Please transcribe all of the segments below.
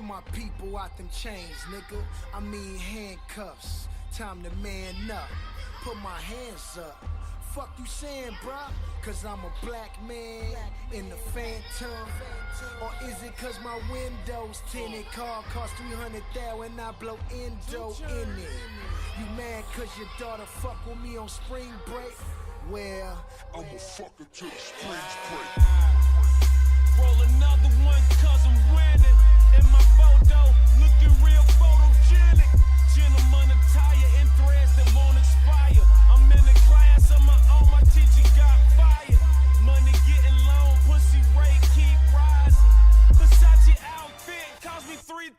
my people out them chains, nigga. I mean handcuffs. Time to man up. Put my hands up. Fuck you saying, bruh? Cause I'm a black man in the Phantom. Or is it cause my windows tinted? Car cost $300,000 and I blow endo in it. You mad cause your daughter fuck with me on spring break? Well, I'ma fuck her till the springs break. Roll another one cause I'm winning. In my photo, looking real photogenic. Gentleman attire in threads that won't expire. I'm in the class of my own, my teacher got fired. Money getting low, pussy rate keep rising. Versace outfit cost me $3,000.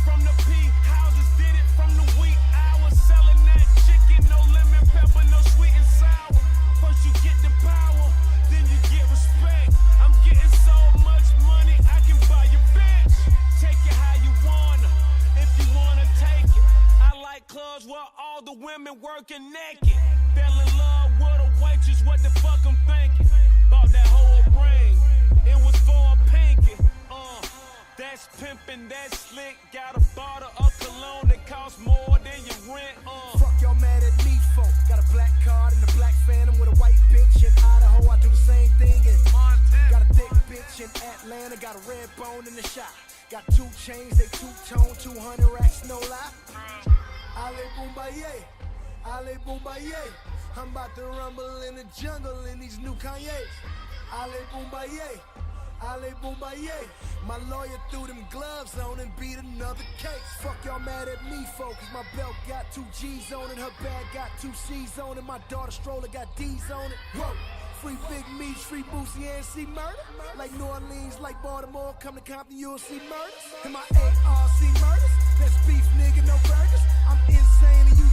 From the P houses, did it from the wee hours. Selling that chicken, no lemon pepper, no sweet and sour. First you get the power, then you get respect. I'm getting so much money, I can buy your bitch. Take it how you wanna, if you wanna take it. I like clubs where all the women working naked. Fell in love with a waitress, what the fuck I'm thinking? Bought that whole ring, it was for a pinky. That's pimpin', that's slick. Got a bottle of cologne that costs more than your rent. Fuck y'all mad at me for. Got a black card and a black Phantom with a white bitch in Idaho. I do the same thing in Montana. Got a thick bitch in Atlanta. Got a red bone in the shop. Got 2 chains, they two-tone, 200 racks, no lie. Ale Boombaye, Ale Boombaye. I'm about to rumble in the jungle in these new Kanyes. Ale Boombaye, Ale Boombaye. My lawyer threw them gloves on and beat another case. Fuck y'all mad at me, folks. My belt got 2 G's on it. Her bag got 2 C's on it. My daughter stroller got D's on it. Whoa. Free Big Meech, free Boosie, and see murder. Like New Orleans, like Baltimore, come to Compton, you'll see murders. And my ARC murders. That's beef, nigga, no burgers. I'm insane and you